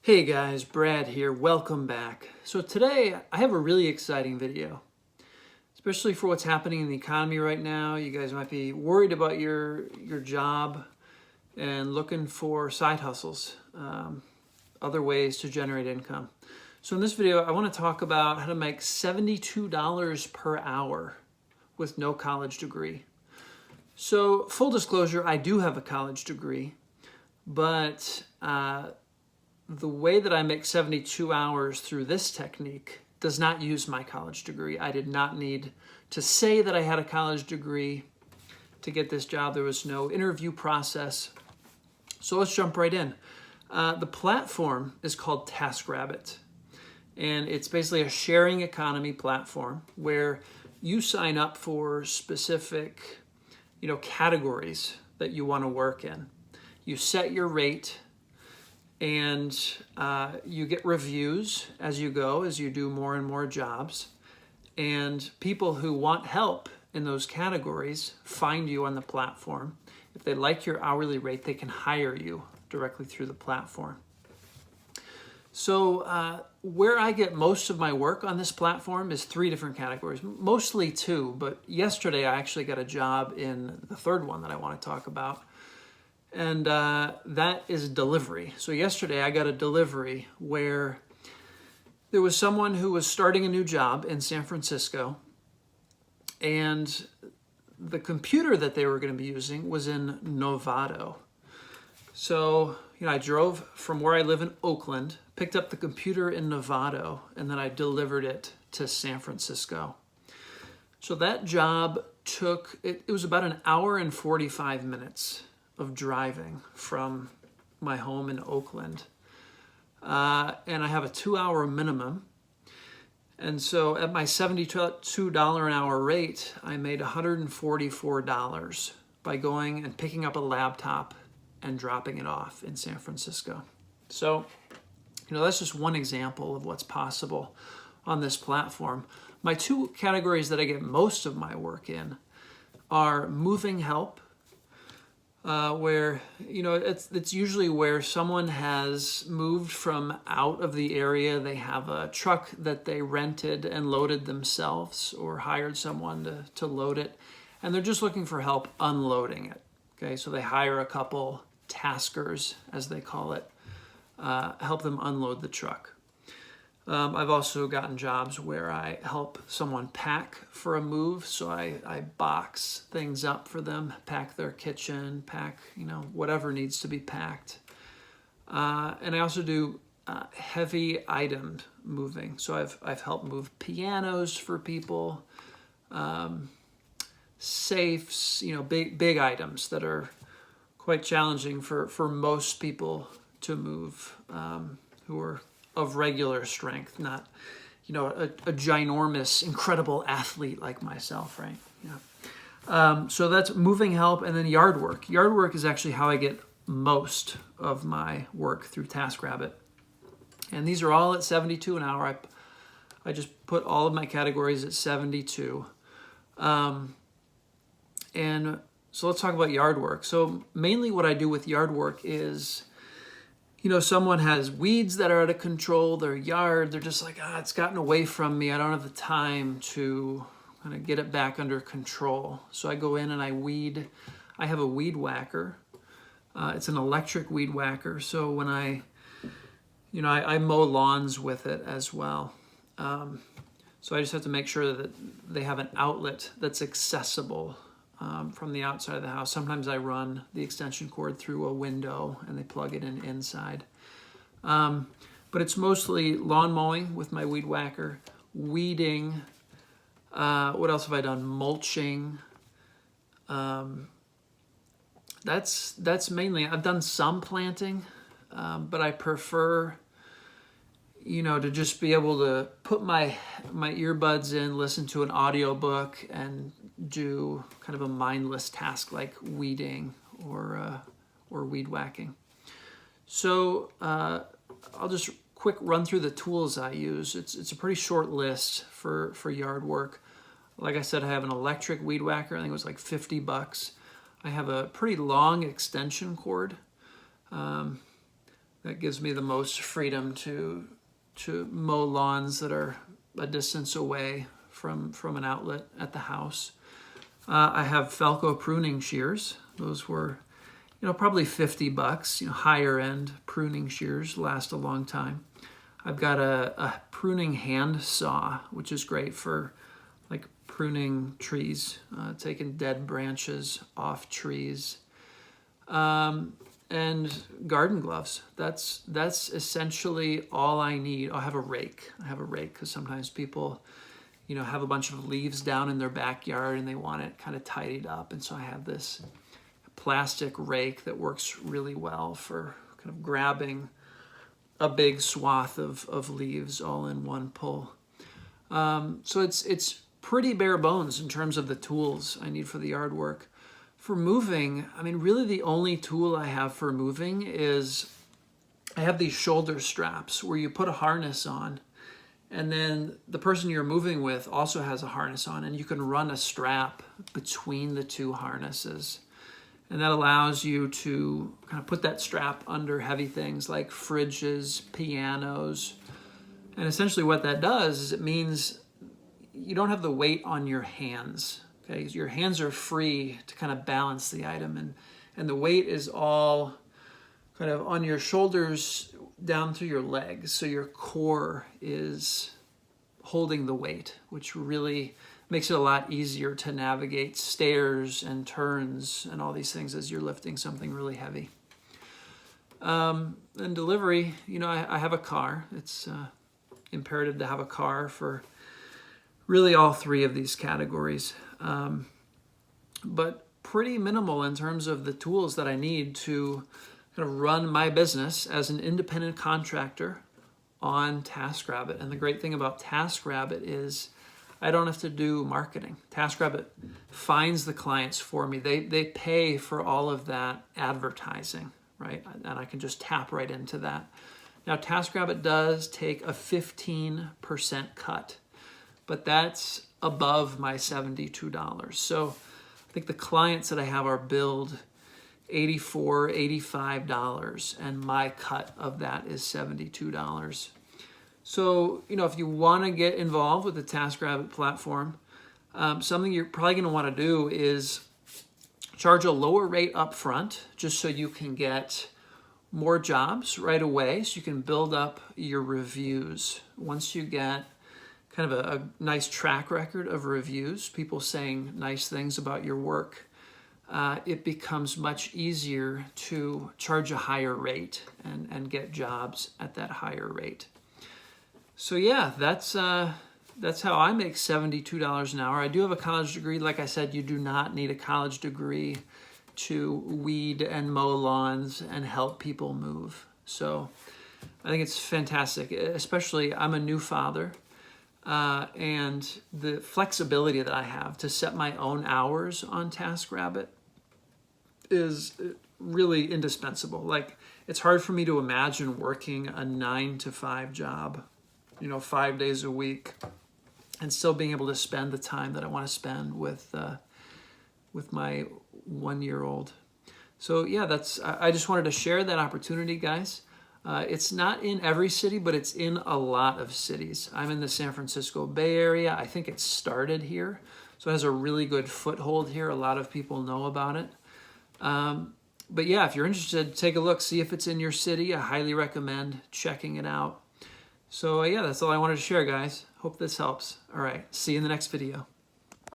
Hey guys, Brad here. Welcome back. So today I have a really exciting video, especially for what's happening in the economy right now. You guys might be worried about your job and looking for side hustles, other ways to generate income. So in this video, I want to talk about how to make $72 per hour with no college degree. So full disclosure, I do have a college degree, but the way that I make 72 hours through this technique does not use my college degree. I did not need to say that I had a college degree to get this job. There was no interview process. So let's jump right in. The platform is called TaskRabbit, and it's basically a sharing economy platform where you sign up for specific, categories that you want to work in. You set your rate, and you get reviews as you go, as you do more and more jobs. And people who want help in those categories find you on the platform. If they like your hourly rate, they can hire you directly through the platform. So where I get most of my work on this platform is 3 different categories, mostly 2, but yesterday I actually got a job in the 3rd one that I want to talk about. And that is delivery. So yesterday I got a delivery where there was someone who was starting a new job in San Francisco, and the computer that they were going to be using was in Novato. So, I drove from where I live in Oakland, picked up the computer in Novato, and then I delivered it to San Francisco. So that job took, it was about an hour and 45 minutes of driving from my home in Oakland. And I have a 2-hour minimum. And so at my $72 an hour rate, I made $144 by going and picking up a laptop and dropping it off in San Francisco. So, that's just one example of what's possible on this platform. My 2 categories that I get most of my work in are moving help, where it's usually where someone has moved from out of the area. They have a truck that they rented and loaded themselves, or hired someone to load it, and they're just looking for help unloading it. Okay, so they hire a couple taskers, as they call it, help them unload the truck. I've also gotten jobs where I help someone pack for a move. So I box things up for them, pack their kitchen, pack, whatever needs to be packed. And I also do heavy item moving. So I've helped move pianos for people, safes, big items that are quite challenging for most people to move, who are of regular strength, not, a ginormous, incredible athlete like myself, right? Yeah. So that's moving help, and then yard work. Yard work is actually how I get most of my work through TaskRabbit. And these are all at 72 an hour. I just put all of my categories at 72. And so let's talk about yard work. So mainly what I do with yard work is, someone has weeds that are out of control, their yard, they're just like, it's gotten away from me. I don't have the time to kind of get it back under control. So I go in and I weed. I have a weed whacker. It's an electric weed whacker. So when I mow lawns with it as well. So I just have to make sure that they have an outlet that's accessible from the outside of the house. Sometimes I run the extension cord through a window and they plug it in inside. But it's mostly lawn mowing with my weed whacker, weeding. What else have I done? Mulching. That's mainly, I've done some planting, but I prefer, to just be able to put my earbuds in, listen to an audiobook, and do kind of a mindless task like weeding or weed whacking. So I'll just quick run through the tools I use. It's a pretty short list for yard work. Like I said, I have an electric weed whacker. I think it was like $50. I have a pretty long extension cord. That gives me the most freedom to mow lawns that are a distance away from an outlet at the house. I have Felco pruning shears. Those were, probably $50. Higher end pruning shears last a long time. I've got a pruning hand saw, which is great for like pruning trees, taking dead branches off trees. And garden gloves. That's essentially all I need. I have a rake. Because sometimes people, have a bunch of leaves down in their backyard and they want it kind of tidied up. And so I have this plastic rake that works really well for kind of grabbing a big swath of leaves all in one pull. So it's pretty bare bones in terms of the tools I need for the yard work. For moving, really the only tool I have for moving is I have these shoulder straps where you put a harness on, and then the person you're moving with also has a harness on, and you can run a strap between the two harnesses. And that allows you to kind of put that strap under heavy things like fridges, pianos. And essentially what that does is it means you don't have the weight on your hands. Okay, your hands are free to kind of balance the item, and the weight is all kind of on your shoulders down through your legs. So your core is holding the weight, which really makes it a lot easier to navigate stairs and turns and all these things as you're lifting something really heavy. And delivery, I have a car. It's imperative to have a car for really all three of these categories. But pretty minimal in terms of the tools that I need to kind of run my business as an independent contractor on TaskRabbit. And the great thing about TaskRabbit is I don't have to do marketing. TaskRabbit finds the clients for me. They pay for all of that advertising, right? And I can just tap right into that. Now, TaskRabbit does take a 15% cut, but that's above my $72. So I think the clients that I have are billed $84, $85, and my cut of that is $72. So, if you want to get involved with the TaskRabbit platform, something you're probably going to want to do is charge a lower rate up front, just so you can get more jobs right away, so you can build up your reviews. Once you get kind of a nice track record of reviews, people saying nice things about your work, it becomes much easier to charge a higher rate and get jobs at that higher rate. So yeah, that's how I make $72 an hour. I do have a college degree. Like I said, you do not need a college degree to weed and mow lawns and help people move. So I think it's fantastic, especially I'm a new father. And the flexibility that I have to set my own hours on TaskRabbit is really indispensable. Like, it's hard for me to imagine working a 9-to-5 job, 5 days a week, and still being able to spend the time that I want to spend with my 1-year-old. So yeah, I just wanted to share that opportunity, guys. It's not in every city, but it's in a lot of cities. I'm in the San Francisco Bay Area. I think it started here, so it has a really good foothold here. A lot of people know about it. But yeah, if you're interested, take a look, see if it's in your city. I highly recommend checking it out. So yeah, that's all I wanted to share, guys. Hope this helps. All right, see you in the next video.